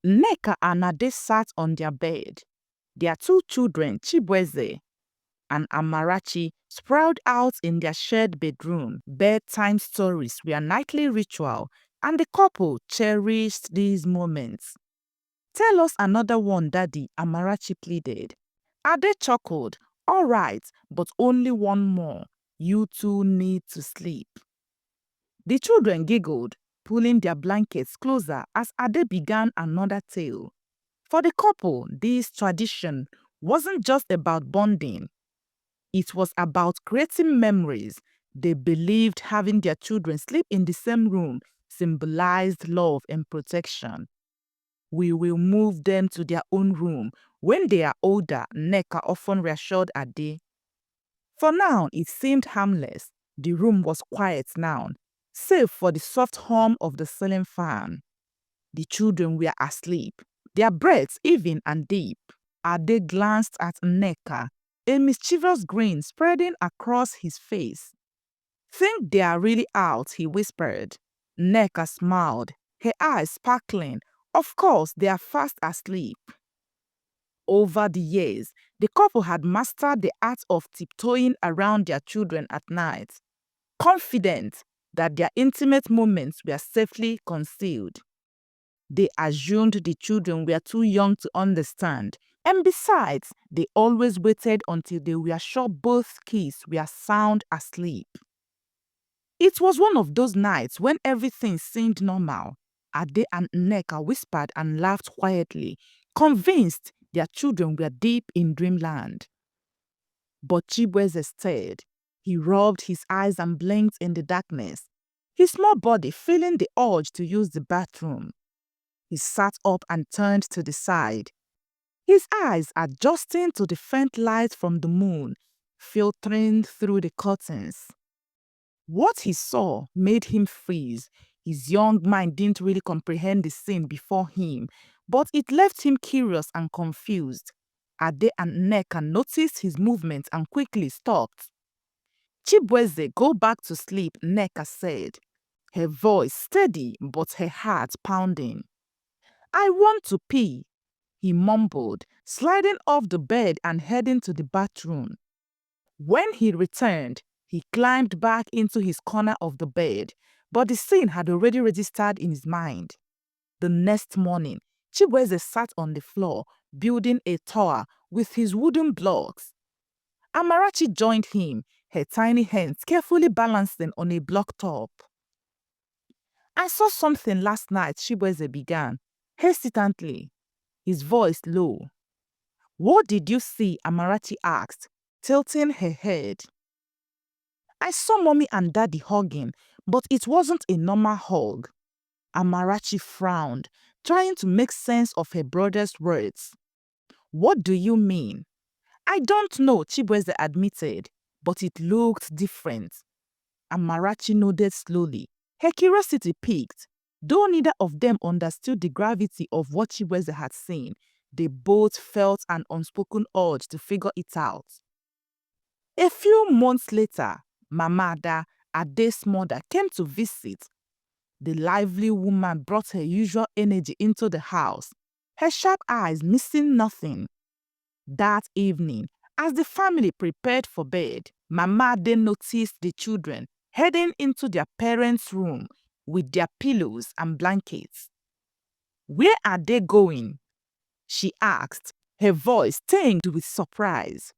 Nneka and Ade sat on their bed. Their two children, Chibueze and Amarachi, sprawled out in their shared bedroom. Bedtime stories were a nightly ritual, and the couple cherished these moments. Tell us another one, Daddy, Amarachi pleaded. Ade chuckled. All right, but only one more. You two need to sleep. The children giggled, pulling their blankets closer as Ade began another tale. For the couple, this tradition wasn't just about bonding, it was about creating memories. They believed having their children sleep in the same room symbolized love and protection. We will move them to their own room. When they are older, Nneka often reassured Ade. For now, it seemed harmless. The room was quiet now, save for the soft hum of the ceiling fan. The children were asleep, their breaths even and deep. Ade glanced at Nneka, a mischievous grin spreading across his face. Think they are really out, he whispered. Nneka smiled, her eyes sparkling. Of course, they are fast asleep. Over the years, the couple had mastered the art of tiptoeing around their children at night, confident that their intimate moments were safely concealed. They assumed the children were too young to understand, and besides, they always waited until they were sure both kids were sound asleep. It was one of those nights when everything seemed normal. Ade and Nneka whispered and laughed quietly, convinced their children were deep in dreamland. But Chibueze stared. He rubbed his eyes and blinked in the darkness, his small body feeling the urge to use the bathroom. He sat up and turned to the side, his eyes adjusting to the faint light from the moon filtering through the curtains. What he saw made him freeze. His young mind didn't really comprehend the scene before him, but it left him curious and confused. Ade and Nneka noticed his movements and quickly stopped. Chibueze, go back to sleep, Nneka said, her voice steady but her heart pounding. I want to pee, he mumbled, sliding off the bed and heading to the bathroom. When he returned, he climbed back into his corner of the bed, but the scene had already registered in his mind. The next morning, Chibueze sat on the floor, building a tower with his wooden blocks. Amarachi joined him, her tiny hands carefully balancing on a block top. I saw something last night, Chibueze began, hesitantly, his voice low. What did you see? Amarachi asked, tilting her head. I saw Mommy and Daddy hugging, but it wasn't a normal hug. Amarachi frowned, trying to make sense of her brother's words. What do you mean? I don't know, Chibueze admitted, but it looked different. Amarachi nodded slowly. Her curiosity piqued. Though neither of them understood the gravity of what Chibueze had seen, they both felt an unspoken urge to figure it out. A few months later, Mama Ada, Ade's mother, came to visit. The lively woman brought her usual energy into the house, her sharp eyes missing nothing. That evening, as the family prepared for bed, Mama Ade noticed the children heading into their parents' room with their pillows and blankets. Where are they going? She asked, her voice tinged with surprise.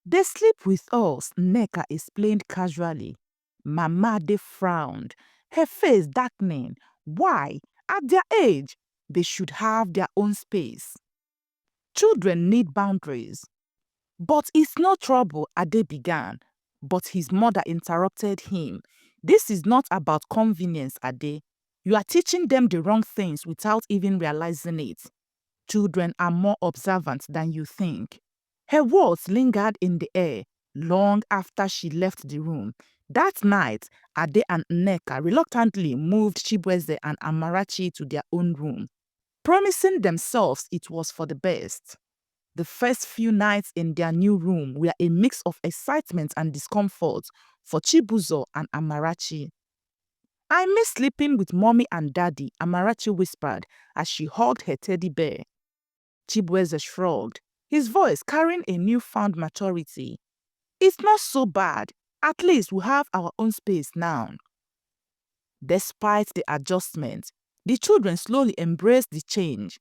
They sleep with us, Nneka explained casually. Mama Ade frowned, her face darkening. Why? At their age, they should have their own space. Children need boundaries. But it's no trouble, Ade began. But his mother interrupted him. This is not about convenience, Ade. You are teaching them the wrong things without even realizing it. Children are more observant than you think. Her words lingered in the air long after she left the room. That night, Ade and Nneka reluctantly moved Chibueze and Amarachi to their own room, promising themselves it was for the best. The first few nights in their new room were a mix of excitement and discomfort for Chibuzo and Amarachi. I miss sleeping with mommy and daddy, Amarachi whispered as she hugged her teddy bear. Chibueze shrugged, his voice carrying a newfound maturity. It's not so bad. At least we have our own space now. Despite the adjustment, the children slowly embraced the change.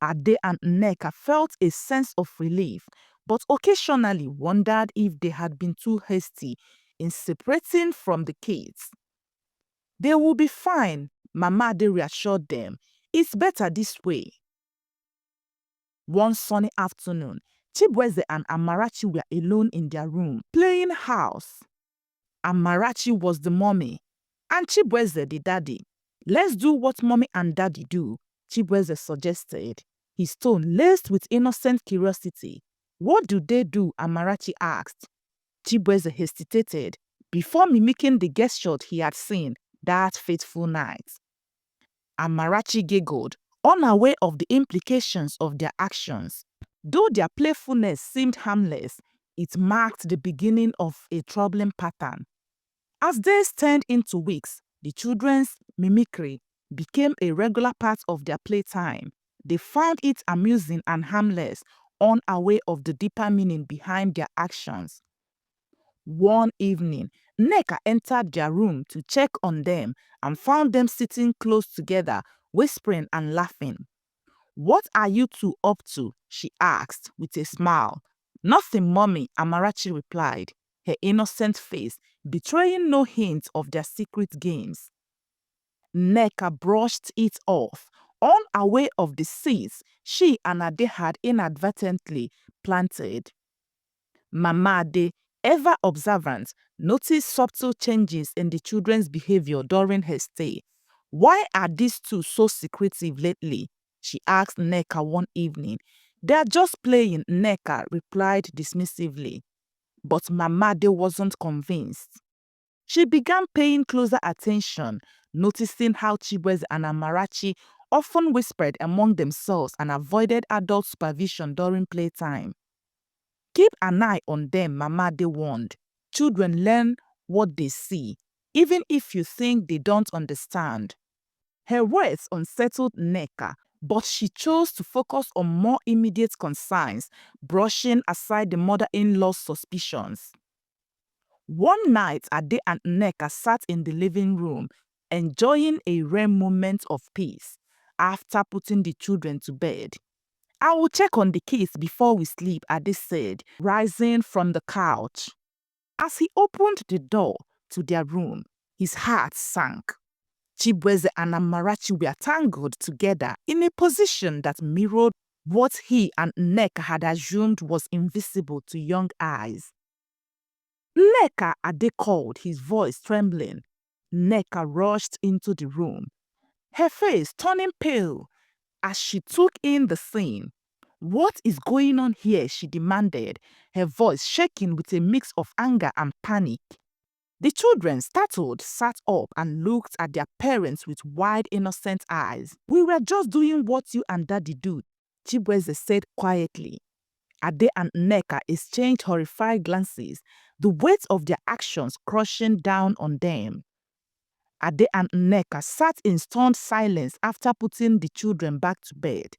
Ade and Nneka felt a sense of relief, but occasionally wondered if they had been too hasty in separating from the kids. They will be fine, Mama Ade reassured them. It's better this way. One sunny afternoon, Chibweze and Amarachi were alone in their room, playing house. Amarachi was the mommy, and Chibweze the daddy. Let's do what mommy and daddy do, Chibweze suggested, his tone laced with innocent curiosity. What do they do? Amarachi asked. Chibweze hesitated before mimicking the gesture he had seen that fateful night. Amarachi giggled, unaware of the implications of their actions. Though their playfulness seemed harmless, it marked the beginning of a troubling pattern. As days turned into weeks, the children's mimicry became a regular part of their playtime. They found it amusing and harmless, unaware of the deeper meaning behind their actions. One evening, Nneka entered their room to check on them and found them sitting close together, whispering and laughing. "What are you two up to?" she asked with a smile. "Nothing, mommy," Amarachi replied, her innocent face betraying no hint of their secret games. Nneka brushed it off, unaware of the seeds she and Ade had inadvertently planted. Mama Ade, ever observant, noticed subtle changes in the children's behavior during her stay. "Why are these two so secretive lately?" she asked Nneka one evening. "They are just playing," Nneka replied dismissively. But Mama Ade wasn't convinced. She began paying closer attention, noticing how Chibweze and Amarachi often whispered among themselves and avoided adult supervision during playtime. "Keep an eye on them," Mama Ade warned. "Children learn what they see, even if you think they don't understand." Her words unsettled Nneka, but she chose to focus on more immediate concerns, brushing aside the mother-in-law's suspicions. One night, Ade and Nneka sat in the living room, enjoying a rare moment of peace. After putting the children to bed, "I will check on the kids before we sleep," Ade said, rising from the couch. As he opened the door to their room, his heart sank. Chibweze and Amarachi were tangled together in a position that mirrored what he and Nneka had assumed was invisible to young eyes. "Nneka," Ade called, his voice trembling. Nneka rushed into the room, her face turning pale as she took in the scene. "What is going on here?" she demanded, her voice shaking with a mix of anger and panic. The children, startled, sat up and looked at their parents with wide, innocent eyes. "We were just doing what you and Daddy do," Chibweze said quietly. Ade and Nneka exchanged horrified glances, the weight of their actions crushing down on them. Ade and Nneka sat in stunned silence after putting the children back to bed.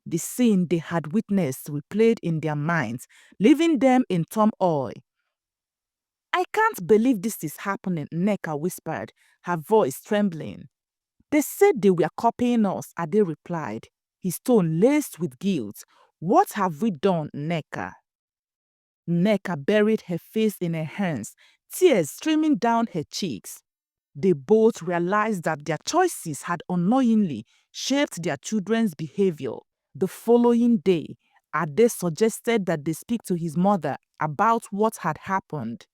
The scene they had witnessed replayed in their minds, leaving them in turmoil. "I can't believe this is happening," Nneka whispered, her voice trembling. "They said they were copying us," Ade replied, his tone laced with guilt. "What have we done, Nneka?" Nneka buried her face in her hands, tears streaming down her cheeks. They both realized that their choices had unknowingly shaped their children's behavior. The following day, Ade suggested that they speak to his mother about what had happened.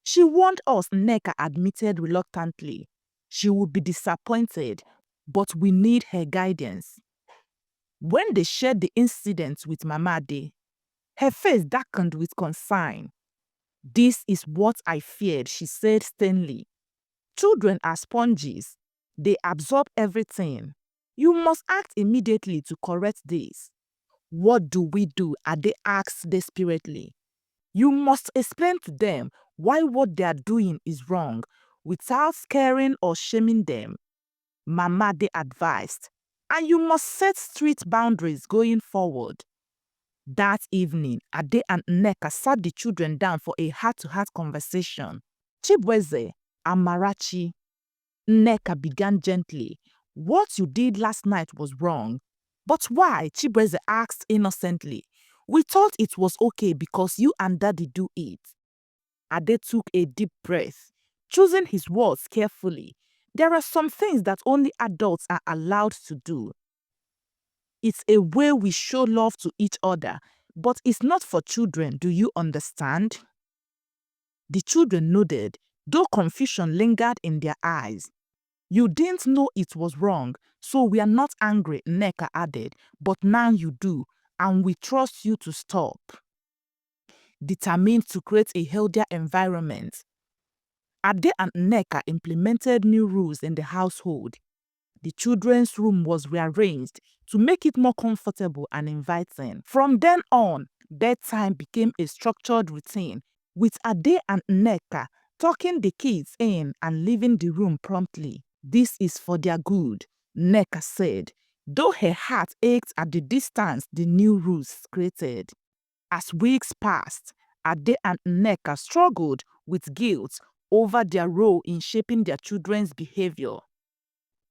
"She warned us," Nneka admitted reluctantly. "She would be disappointed, but we need her guidance." When they shared the incident with Mama Ade, her face darkened with concern. "This is what I feared," she said sternly. "Children are sponges. They absorb everything. You must act immediately to correct this." "What do we do?" Ade asked desperately. "You must explain to them why what they are doing is wrong. without scaring or shaming them. Mama Ade advised, and you must set strict boundaries going forward. That evening, Ade and Nneka sat the children down for a heart-to-heart conversation. Chibueze, Amarachi, Nneka began gently. What you did last night was wrong. But why? Chibueze asked innocently. We thought it was okay because you and Daddy do it. Ade took a deep breath, choosing his words carefully. There are some things that only adults are allowed to do. It's a way we show love to each other, but it's not for children, do you understand? The children nodded, though confusion lingered in their eyes. You didn't know it was wrong, so we are not angry, Nneka added, but now you do, and we trust you to stop. Determined to create a healthier environment, Ade and Nneka implemented new rules in the household. The children's room was rearranged to make it more comfortable and inviting. From then on, bedtime became a structured routine, with Ade and Nneka tucking the kids in and leaving the room promptly. This is for their good, Nneka said, though her heart ached at the distance the new rules created. As weeks passed, Ade and Nneka struggled with guilt over their role in shaping their children's behavior.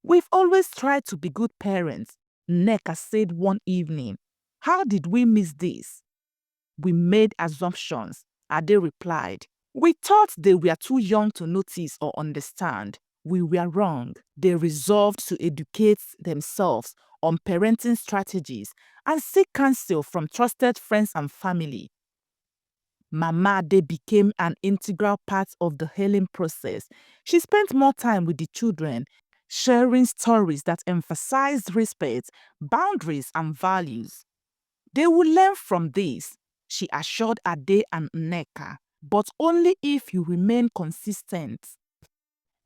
We've always tried to be good parents, Nneka said one evening. How did we miss this? We made assumptions, Ade replied. We thought they were too young to notice or understand. We were wrong. They resolved to educate themselves on parenting strategies and seek counsel from trusted friends and family. Mama Ade became an integral part of the healing process. She spent more time with the children, sharing stories that emphasized respect, boundaries, and values. They will learn from this, she assured Ade and Nneka, but only if you remain consistent.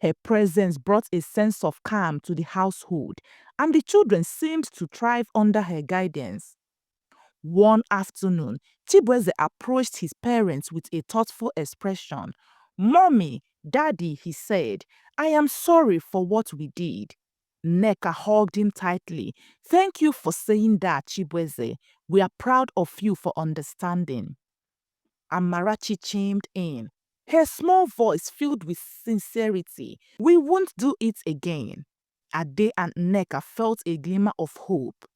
Her presence brought a sense of calm to the household, and the children seemed to thrive under her guidance. One afternoon, Chibueze approached his parents with a thoughtful expression. Mommy, Daddy, he said, I am sorry for what we did. Nneka hugged him tightly. Thank you for saying that, Chibueze. We are proud of you for understanding. Amarachi chimed in, her small voice filled with sincerity. We won't do it again. Ade and Nneka felt a glimmer of hope.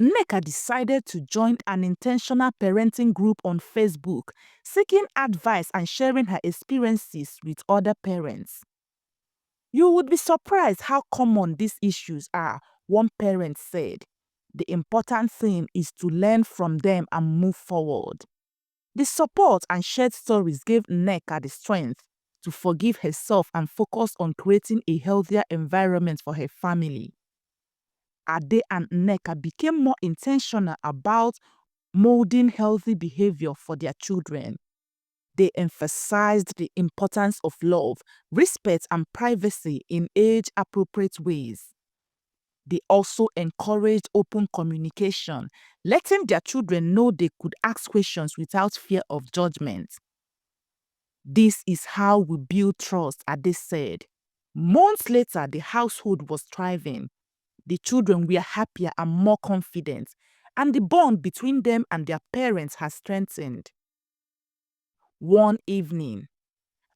Nneka decided to join an intentional parenting group on Facebook, seeking advice and sharing her experiences with other parents. You would be surprised how common these issues are, one parent said. The important thing is to learn from them and move forward. The support and shared stories gave Nneka the strength to forgive herself and focus on creating a healthier environment for her family. Ade and Nneka became more intentional about molding healthy behavior for their children. They emphasized the importance of love, respect, and privacy in age-appropriate ways. They also encouraged open communication, letting their children know they could ask questions without fear of judgment. This is how we build trust, Ade said. Months later, the household was thriving. The children were happier and more confident, and the bond between them and their parents has strengthened. One evening,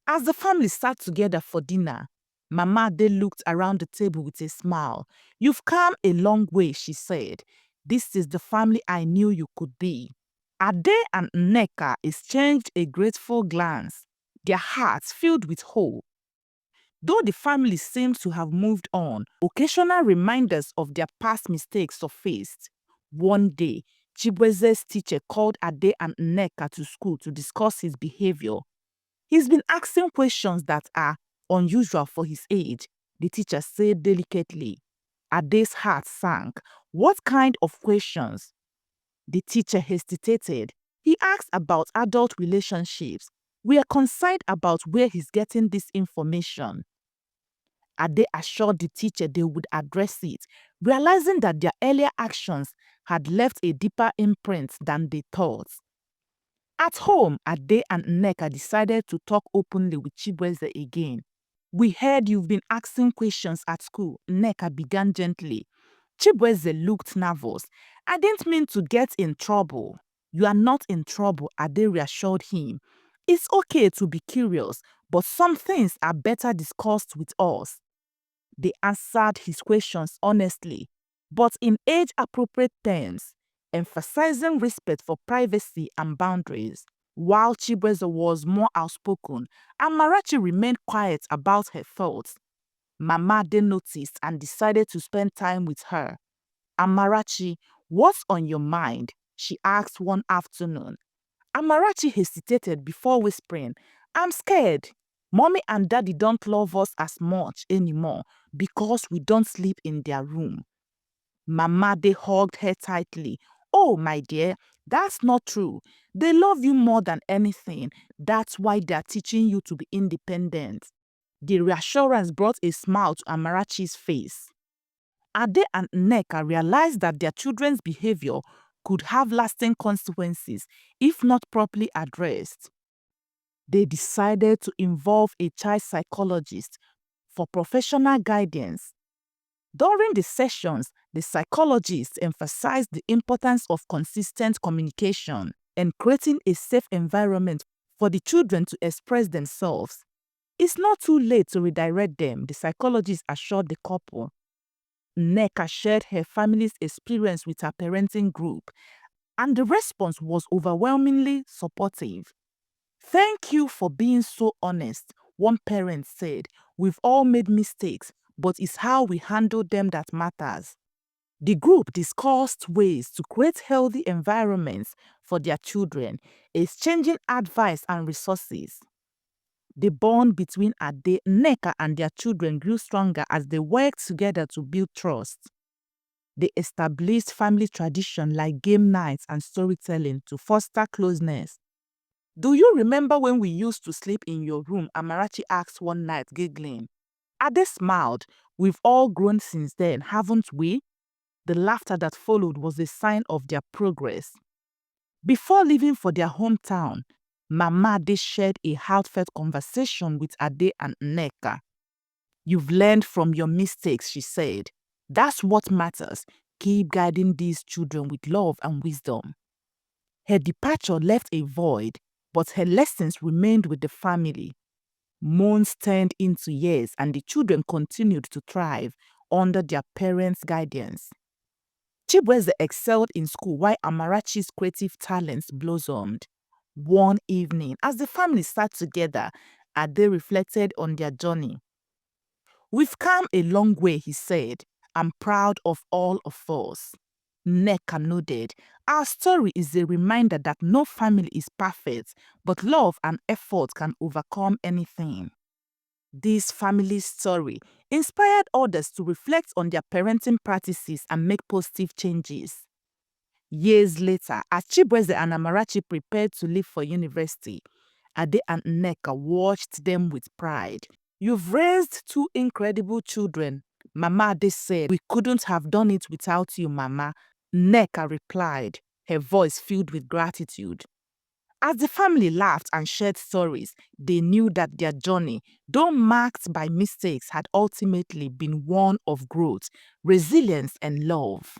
as the family sat together for dinner, Mama Ade looked around the table with a smile. You've come a long way, she said. This is the family I knew you could be. Ade and Nneka exchanged a grateful glance, their hearts filled with hope. Though the family seemed to have moved on, occasional reminders of their past mistakes surfaced. One day, Chibueze's teacher called Ade and Nneka to school to discuss his behavior. He's been asking questions that are unusual for his age, the teacher said delicately. Ade's heart sank. What kind of questions? The teacher hesitated. He asked about adult relationships. We are concerned about where he's getting this information. Ade assured the teacher they would address it, realizing that their earlier actions had left a deeper imprint than they thought. At home, Ade and Nneka decided to talk openly with Chibueze again. We heard you've been asking questions at school, Nneka began gently. Chibueze looked nervous. I didn't mean to get in trouble. You are not in trouble, Ade reassured him. It's okay to be curious, but some things are better discussed with us. They answered his questions honestly, but in age-appropriate terms, emphasizing respect for privacy and boundaries. While Chibueze was more outspoken, Amarachi remained quiet about her thoughts. Mama then noticed and decided to spend time with her. Amarachi, what's on your mind? She asked one afternoon. Amarachi hesitated before whispering, I'm scared. Mommy and daddy don't love us as much anymore because we don't sleep in their room. Mama they hugged her tightly. Oh, my dear, that's not true. They love you more than anything. That's why they're teaching you to be independent. The reassurance brought a smile to Amarachi's face. Ade and Nneka realized that their children's behavior could have lasting consequences if not properly addressed. They decided to involve a child psychologist for professional guidance. During the sessions, the psychologist emphasized the importance of consistent communication and creating a safe environment for the children to express themselves. It's not too late to redirect them, the psychologist assured the couple. Nneka shared her family's experience with her parenting group, and the response was overwhelmingly supportive. Thank you for being so honest, one parent said. We've all made mistakes, but it's how we handle them that matters. The group discussed ways to create healthy environments for their children, exchanging advice and resources. The bond between Ade, Nneka and their children grew stronger as they worked together to build trust. They established family traditions like game nights and storytelling to foster closeness. Do you remember when we used to sleep in your room? Amarachi asked one night, giggling. Ade smiled. We've all grown since then, haven't we? The laughter that followed was a sign of their progress. Before leaving for their hometown, Mama Ade shared a heartfelt conversation with Ade and Nneka. You've learned from your mistakes, she said. That's what matters. Keep guiding these children with love and wisdom. Her departure left a void, but her lessons remained with the family. Months turned into years and the children continued to thrive under their parents' guidance. Chibueze excelled in school while Amarachi's creative talents blossomed. One evening, as the family sat together, Ade reflected on their journey. We've come a long way, he said. I'm proud of all of us. Nneka nodded. Our story is a reminder that no family is perfect, but love and effort can overcome anything. This family story inspired others to reflect on their parenting practices and make positive changes. Years later, as Chibueze and Amarachi prepared to leave for university, Ade and Nneka watched them with pride. You've raised two incredible children, Mama Ade said. We couldn't have done it without you, Mama. Nneka replied, her voice filled with gratitude. As the family laughed and shared stories, they knew that their journey, though marked by mistakes, had ultimately been one of growth, resilience, and love.